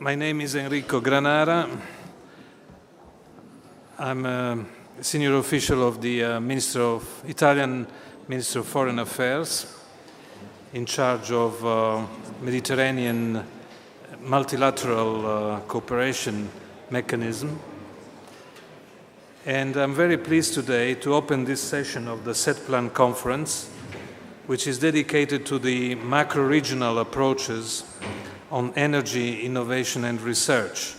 My name is Enrico Granara. I'm a senior official of the Italian Ministry of Foreign Affairs in charge of Mediterranean multilateral cooperation mechanism. And I'm very pleased today to open this session of the SETPLAN conference, which is dedicated to the macro-regional approaches on energy, innovation and research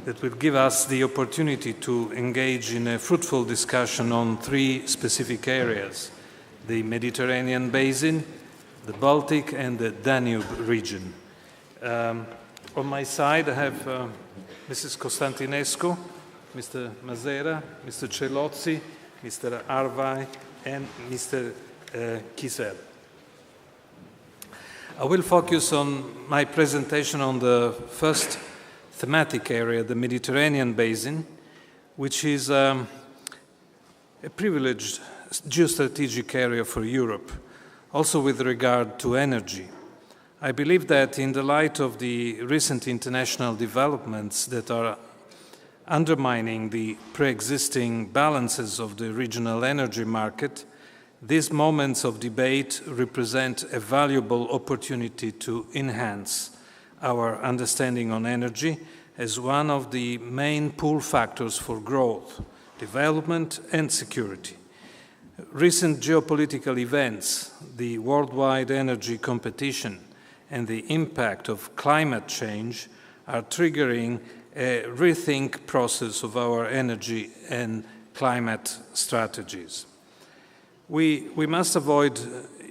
that will give us the opportunity to engage in a fruitful discussion on three specific areas: the Mediterranean basin, the Baltic and the Danube region. On my side I have Mrs. Costantinescu, Mr. Masera, Mr. Celozzi, Mr. Arvai and Mr. Kisel. I will focus on my presentation on the first thematic area, the Mediterranean basin, which is a privileged geostrategic area for Europe, also with regard to energy. I believe that in the light of the recent international developments that are undermining the pre-existing balances of the regional energy market, these moments of debate represent a valuable opportunity to enhance our understanding on energy as one of the main pull factors for growth, development, and security. Recent geopolitical events, the worldwide energy competition, and the impact of climate change are triggering a rethink process of our energy and climate strategies. We must avoid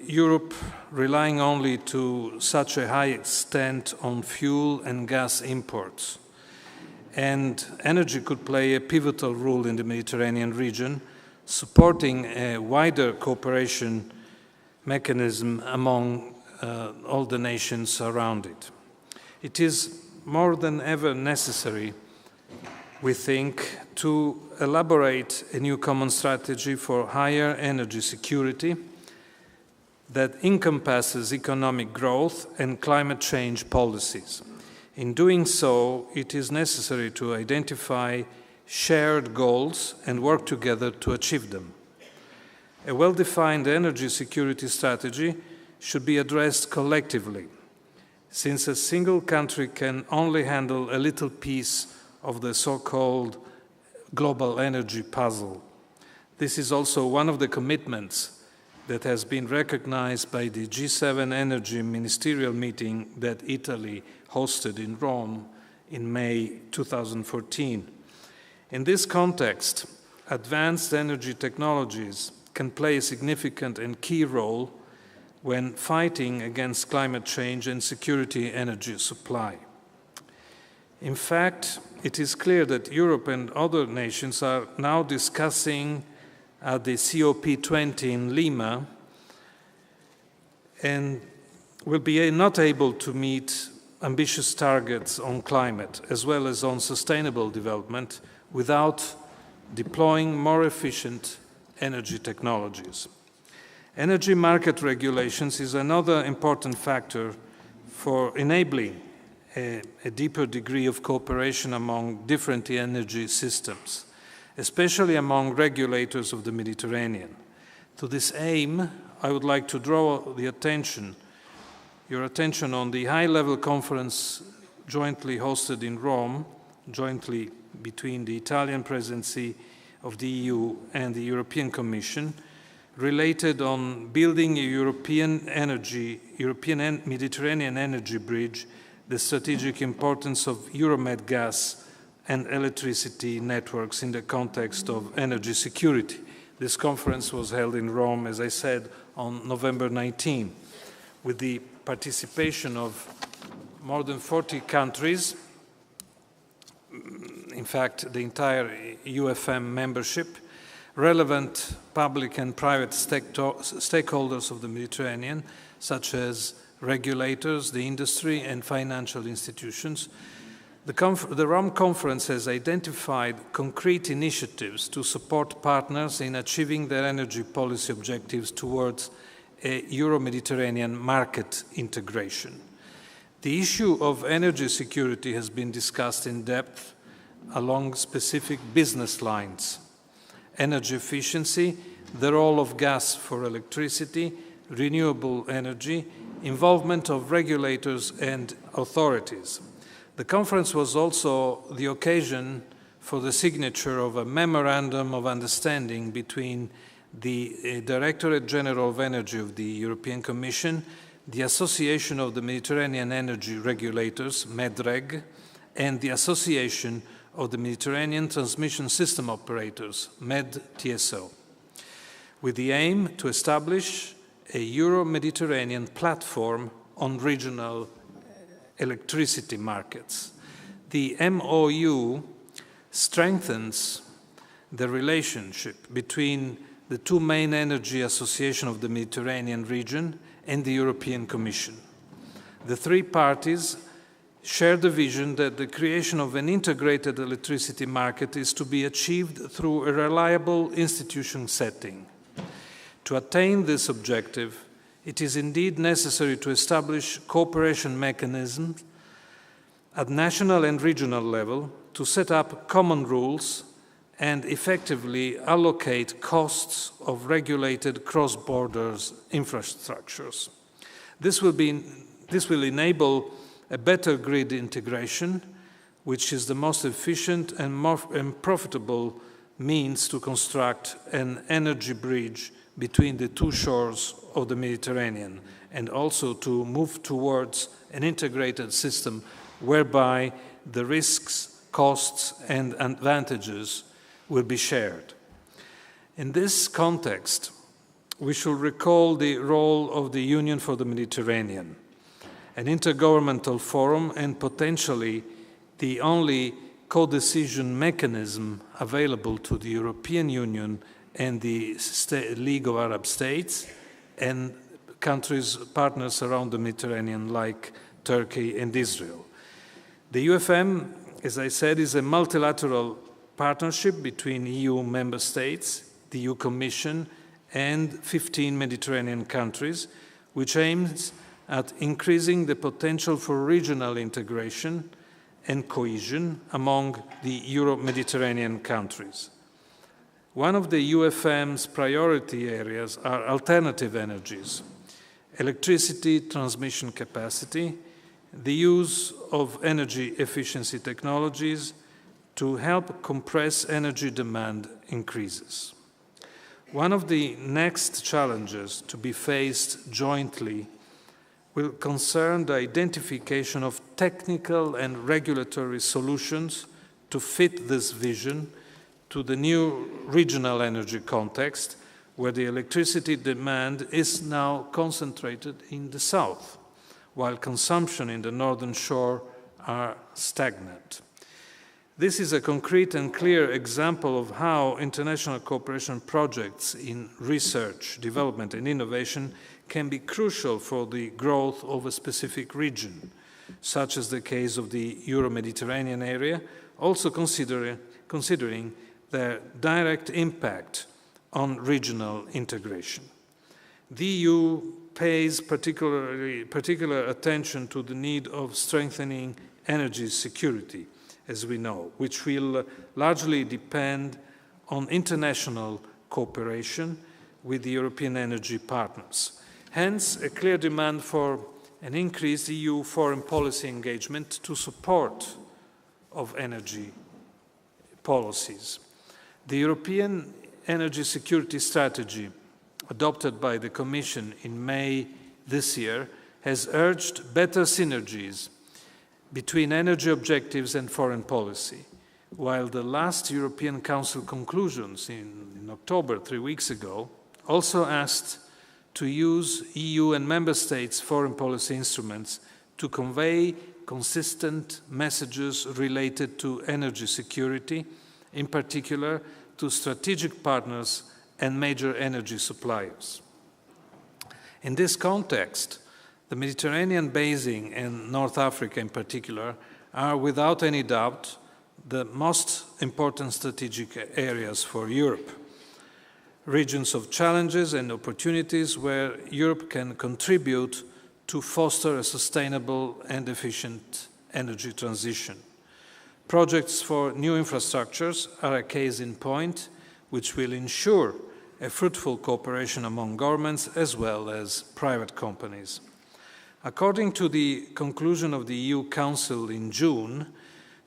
Europe relying only to such a high extent on fuel and gas imports. And energy could play a pivotal role in the Mediterranean region, supporting a wider cooperation mechanism among all the nations around it. It is more than ever necessary, we think, to elaborate a new common strategy for higher energy security that encompasses economic growth and climate change policies. In doing so, it is necessary to identify shared goals and work together to achieve them. A well-defined energy security strategy should be addressed collectively, since a single country can only handle a little piece of the so-called global energy puzzle. This is also one of the commitments that has been recognized by the G7 energy ministerial meeting that Italy hosted in Rome in May 2014. In this context, advanced energy technologies can play a significant and key role when fighting against climate change and security energy supply. In fact, it is clear that Europe and other nations are now discussing at the COP20 in Lima and will be not able to meet ambitious targets on climate as well as on sustainable development without deploying more efficient energy technologies. Energy market regulations is another important factor for enabling a deeper degree of cooperation among different energy systems, especially among regulators of the Mediterranean. To this aim, I would like to draw your attention on the high-level conference jointly hosted in Rome, jointly between the Italian presidency of the EU and the European Commission, related on building a European Mediterranean energy bridge, the strategic importance of Euromed gas and electricity networks in the context of energy security. This conference was held in Rome, as I said, on November 19, with the participation of more than 40 countries, in fact, the entire UFM membership, relevant public and private stakeholders of the Mediterranean, such as regulators, the industry, and financial institutions. The Rome Conference has identified concrete initiatives to support partners in achieving their energy policy objectives towards a Euro-Mediterranean market integration. The issue of energy security has been discussed in depth along specific business lines. Energy efficiency, the role of gas for electricity, renewable energy, involvement of regulators and authorities. The conference was also the occasion for the signature of a memorandum of understanding between the Directorate General of Energy of the European Commission, the Association of the Mediterranean Energy Regulators, MEDREG, and the Association of the Mediterranean Transmission System Operators, MED-TSO, with the aim to establish a Euro-Mediterranean platform on regional electricity markets. The MOU strengthens the relationship between the two main energy associations of the Mediterranean region and the European Commission. The three parties share the vision that the creation of an integrated electricity market is to be achieved through a reliable institution setting. To attain this objective, it is indeed necessary to establish cooperation mechanisms at national and regional level to set up common rules and effectively allocate costs of regulated cross-border infrastructures. This will enable a better grid integration, which is the most efficient and profitable means to construct an energy bridge between the two shores of the Mediterranean, and also to move towards an integrated system whereby the risks, costs, and advantages will be shared. In this context, we should recall the role of the Union for the Mediterranean, an intergovernmental forum and potentially the only co-decision mechanism available to the European Union and the League of Arab States and countries, partners around the Mediterranean like Turkey and Israel. The UFM, as I said, is a multilateral partnership between EU member states, the EU Commission, and 15 Mediterranean countries, which aims at increasing the potential for regional integration and cohesion among the Euro-Mediterranean countries. One of the UFM's priority areas are alternative energies, electricity transmission capacity, the use of energy efficiency technologies to help compress energy demand increases. One of the next challenges to be faced jointly will concern the identification of technical and regulatory solutions to fit this vision to the new regional energy context, where the electricity demand is now concentrated in the south, while consumption in the northern shore are stagnant. This is a concrete and clear example of how international cooperation projects in research, development, and innovation can be crucial for the growth of a specific region, such as the case of the Euro-Mediterranean area, also considering their direct impact on regional integration. The EU pays particular attention to the need of strengthening energy security, as we know, which will largely depend on international cooperation with the European energy partners. Hence, a clear demand for an increased EU foreign policy engagement to support of energy policies. The European Energy Security Strategy, adopted by the Commission in May this year, has urged better synergies between energy objectives and foreign policy, while the last European Council conclusions in October, 3 weeks ago, also asked to use EU and member states' foreign policy instruments to convey consistent messages related to energy security, in particular to strategic partners and major energy suppliers. In this context, the Mediterranean basin and North Africa in particular are without any doubt the most important strategic areas for Europe. Regions of challenges and opportunities where Europe can contribute to foster a sustainable and efficient energy transition. Projects for new infrastructures are a case in point, which will ensure a fruitful cooperation among governments as well as private companies. According to the conclusion of the EU Council in June,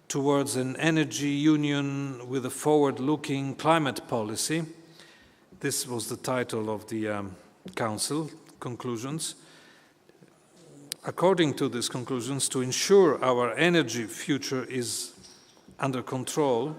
towards an energy union with a forward-looking climate policy, this was the title of the Council conclusions. According to these conclusions, to ensure our energy future is under control,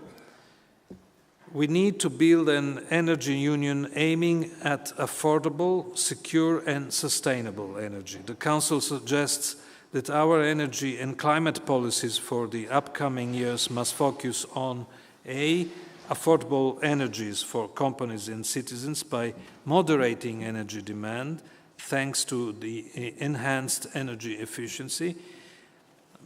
we need to build an energy union aiming at affordable, secure, and sustainable energy. The Council suggests that our energy and climate policies for the upcoming years must focus on A, affordable energies for companies and citizens by moderating energy demand, thanks to the enhanced energy efficiency,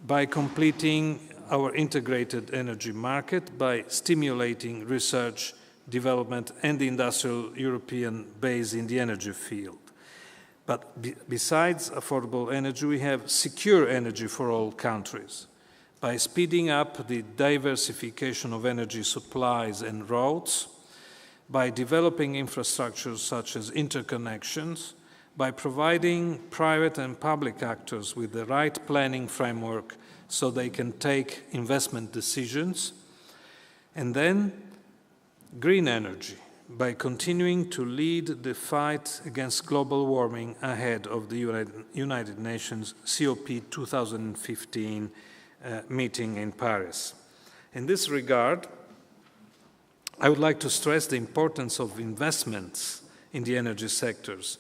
by completing our integrated energy market, by stimulating research, development, and the industrial European base in the energy field. But besides affordable energy, we have secure energy for all countries. By speeding up the diversification of energy supplies and routes, by developing infrastructures such as interconnections, by providing private and public actors with the right planning framework so they can take investment decisions, and then green energy, by continuing to lead the fight against global warming ahead of the United Nations COP 2015 meeting in Paris. In this regard, I would like to stress the importance of investments in the energy sectors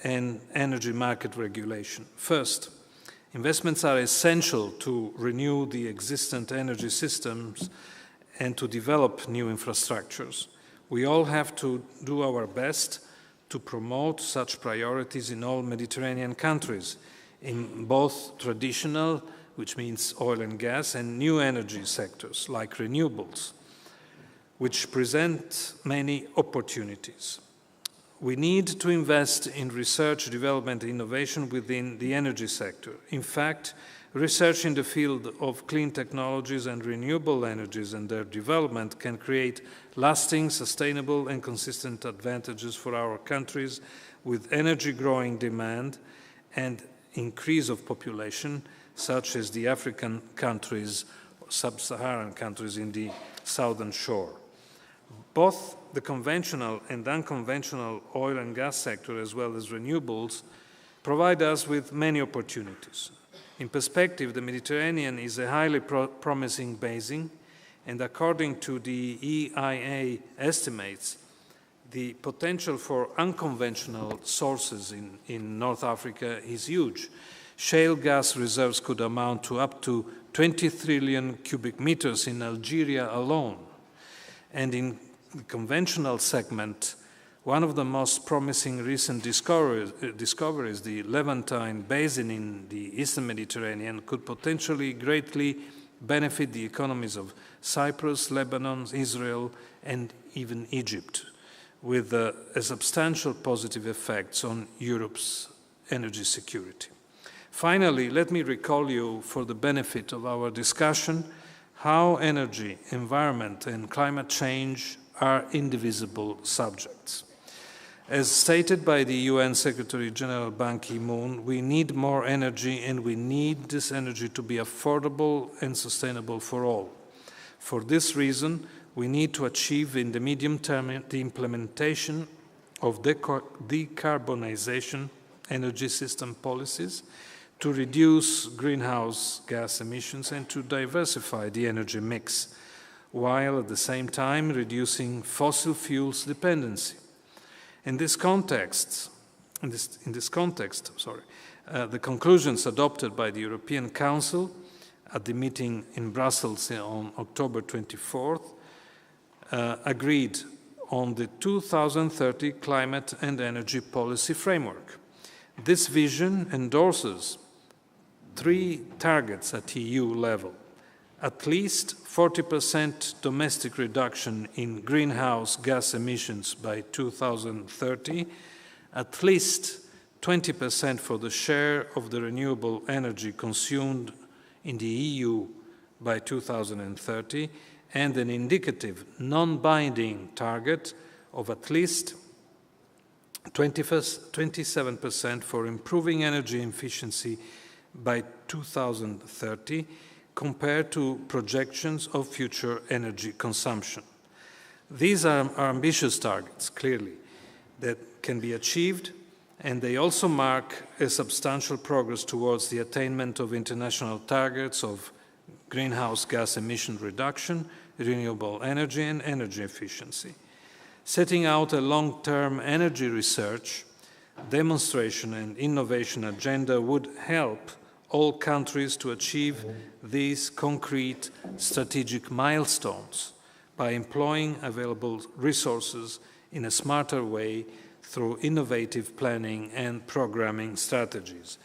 and energy market regulation. First, investments are essential to renew the existing energy systems and to develop new infrastructures. We all have to do our best to promote such priorities in all Mediterranean countries, in both traditional, which means oil and gas, and new energy sectors like renewables, which present many opportunities. We need to invest in research, development, and innovation within the energy sector. In fact, research in the field of clean technologies and renewable energies and their development can create lasting, sustainable, and consistent advantages for our countries with energy growing demand and increase of population, such as the African countries, sub-Saharan countries in the southern shore. Both the conventional and unconventional oil and gas sector, as well as renewables, provide us with many opportunities. In perspective, the Mediterranean is a highly promising basin, and according to the EIA estimates, the potential for unconventional sources in North Africa is huge. Shale gas reserves could amount to up to 20 trillion cubic meters in Algeria alone. And in the conventional segment, one of the most promising recent discoveries, the Levantine Basin in the Eastern Mediterranean, could potentially greatly benefit the economies of Cyprus, Lebanon, Israel, and even Egypt, with a substantial positive effects on Europe's energy security. Finally, let me recall you, for the benefit of our discussion, how energy, environment, and climate change are indivisible subjects. As stated by the UN Secretary General Ban Ki-moon, we need more energy, and we need this energy to be affordable and sustainable for all. For this reason, we need to achieve in the medium term the implementation of decarbonization energy system policies to reduce greenhouse gas emissions and to diversify the energy mix, while at the same time reducing fossil fuels dependency. In this context, the conclusions adopted by the European Council at the meeting in Brussels on October 24th agreed on the 2030 climate and energy policy framework. This vision endorses 3 targets at EU level: at least 40% domestic reduction in greenhouse gas emissions by 2030, at least 20% for the share of the renewable energy consumed in the EU by 2030, and an indicative, non-binding target of at least 27% for improving energy efficiency by 2030, compared to projections of future energy consumption. These are ambitious targets, clearly, that can be achieved, and they also mark a substantial progress towards the attainment of international targets of greenhouse gas emission reduction, renewable energy, and energy efficiency. Setting out a long-term energy research, demonstration, and innovation agenda would help all countries to achieve these concrete strategic milestones by employing available resources in a smarter way through innovative planning and programming strategies.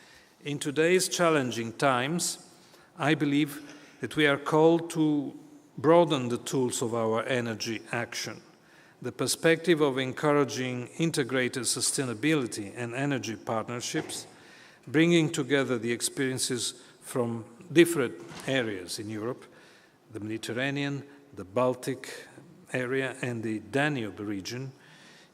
In today's challenging times, I believe that we are called to broaden the tools of our energy action. The perspective of encouraging integrated sustainability and energy partnerships, bringing together the experiences from different areas in Europe, the Mediterranean, the Baltic area, and the Danube region,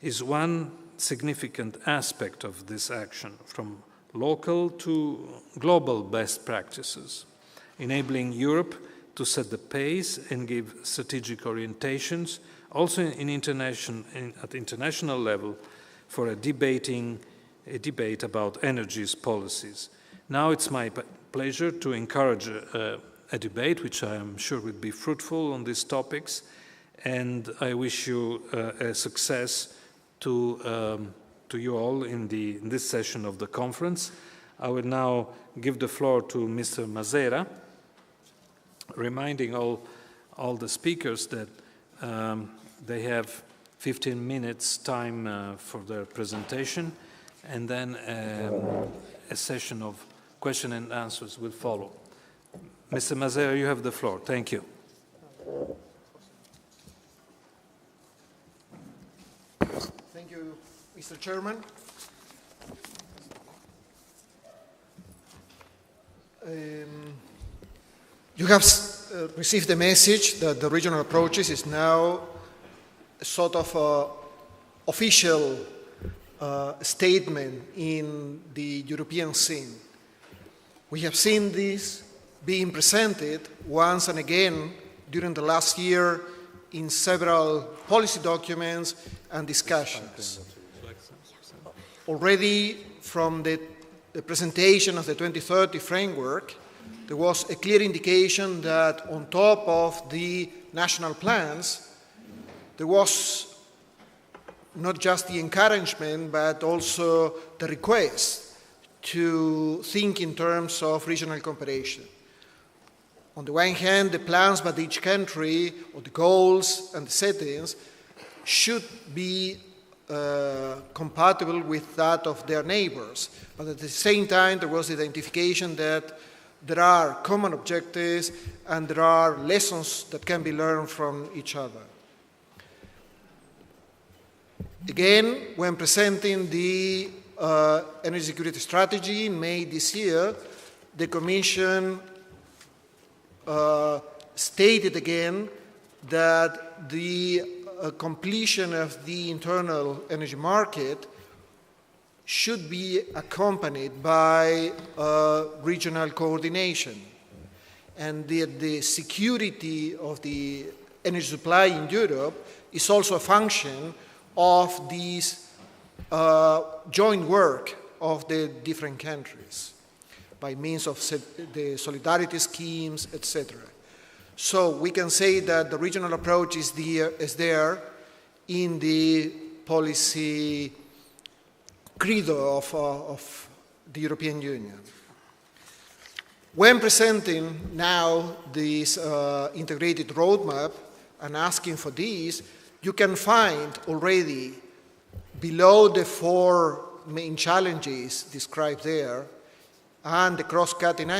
is one significant aspect of this action, from local to global best practices, enabling Europe to set the pace and give strategic orientations, also at international level, for a debate about energy policies. Now it's my pleasure to encourage a debate, which I am sure will be fruitful on these topics, and I wish you a success to you all in this session of the conference. I will now give the floor to Mr. Masera, reminding all the speakers that they have 15 minutes time for their presentation, and then a session of question and answers will follow. Mr. Masera, you have the floor. Thank you. Thank you, Mr. Chairman. You have received the message that the regional approaches is now a sort of official statement in the European scene. We have seen this being presented once and again during the last year in several policy documents and discussions. Already from the presentation of the 2030 framework, there was a clear indication that on top of the national plans, there was not just the encouragement, but also the request to think in terms of regional cooperation. On the one hand, the plans by each country, or the goals and the settings, should be compatible with that of their neighbors. But at the same time, there was the identification that there are common objectives and there are lessons that can be learned from each other. Again, when presenting the energy security strategy in May this year, the Commission stated again that the completion of the internal energy market should be accompanied by regional coordination, and the security of the energy supply in Europe is also a function of this joint work of the different countries by means of the solidarity schemes, etc. So we can say that the regional approach is there in the policy credo of the European Union. When presenting now this integrated roadmap and asking for this, you can find already below the four main challenges described there and the cross-cutting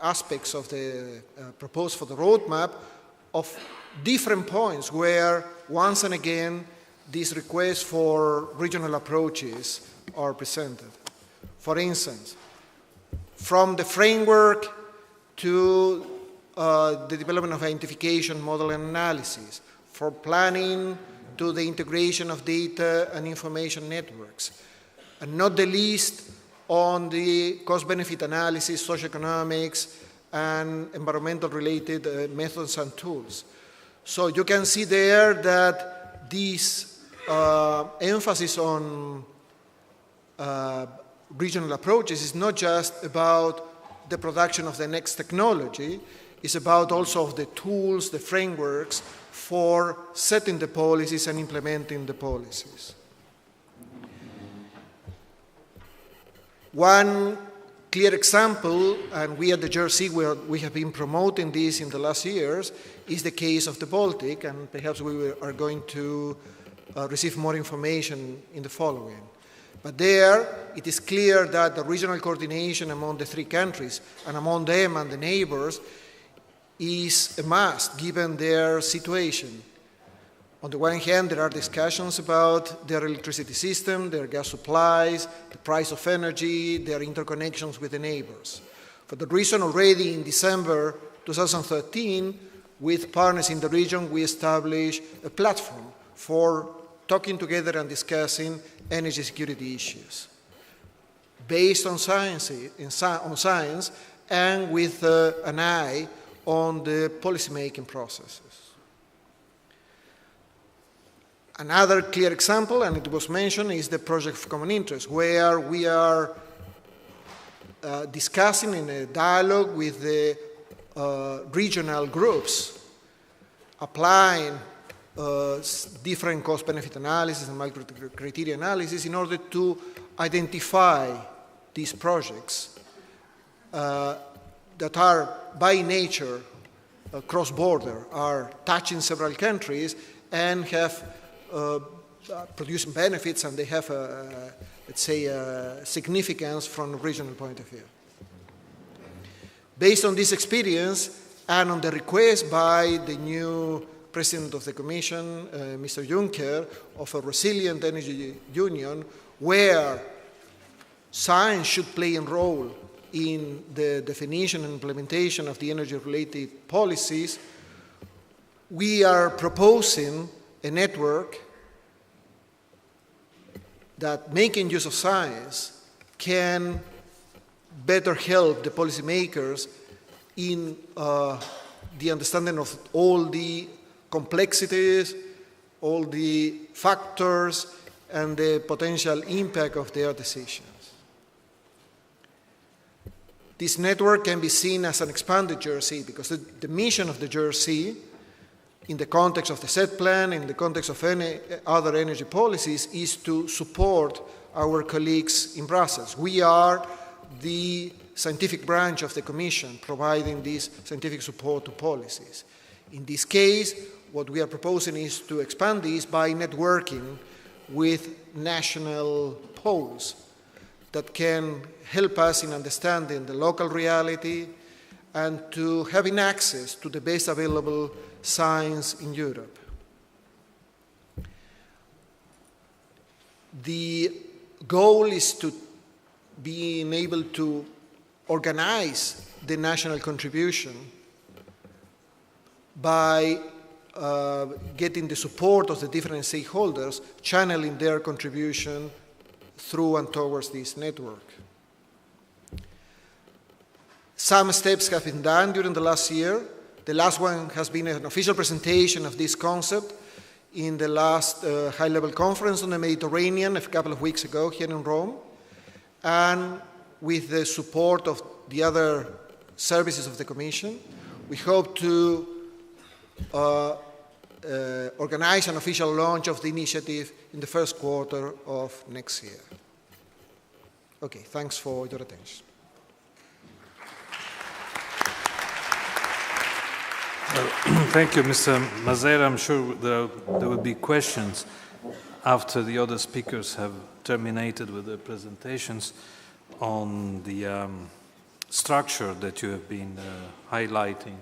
aspects of the proposed for the roadmap of different points where once and again these requests for regional approaches are presented. For instance, from the framework to the development of identification, model, and analysis, for planning to the integration of data and information networks, and not the least on the cost-benefit analysis, socioeconomics, and environmental-related methods and tools. So you can see there that this emphasis on regional approaches is not just about the production of the next technology, it's about also of the tools, the frameworks for setting the policies and implementing the policies. One clear example, and we at the JRC, we have been promoting this in the last years, is the case of the Baltic, and perhaps we are going to receive more information in the following. But there, it is clear that the regional coordination among the three countries, and among them and the neighbors, is a must, given their situation. On the one hand, there are discussions about their electricity system, their gas supplies, the price of energy, their interconnections with the neighbors. For that reason, already in December 2013, with partners in the region, we established a platform for talking together and discussing energy security issues based on science and with an eye on the policymaking processes. Another clear example, and it was mentioned, is the project of common interest, where we are discussing in a dialogue with the regional groups, applying different cost-benefit analysis and multi-criteria analysis in order to identify these projects that are by nature cross-border, are touching several countries and have producing benefits, and they have, let's say, significance from a regional point of view. Based on this experience and on the request by the new President of the Commission, Mr. Juncker, of a resilient energy union where science should play a role in the definition and implementation of the energy-related policies, we are proposing a network that, making use of science, can better help the policymakers in the understanding of all the complexities, all the factors, and the potential impact of their decisions. This network can be seen as an expanded JRC because the mission of the JRC, in the context of the set plan, in the context of any other energy policies, is to support our colleagues in Brussels. We are the scientific branch of the Commission, providing this scientific support to policies. In this case, what we are proposing is to expand this by networking with national poles that can help us in understanding the local reality and to having access to the best available science in Europe. The goal is to be able to organize the national contribution by getting the support of the different stakeholders, channeling their contribution through and towards this network. Some steps have been done during the last year. The last one has been an official presentation of this concept in the last high-level conference on the Mediterranean a couple of weeks ago here in Rome. And with the support of the other services of the Commission, we hope to organize an official launch of the initiative in the first quarter of next year. Okay, thanks for your attention. Thank you, Mr. Masera. I'm sure there will be questions after the other speakers have terminated with their presentations on the structure that you have been highlighting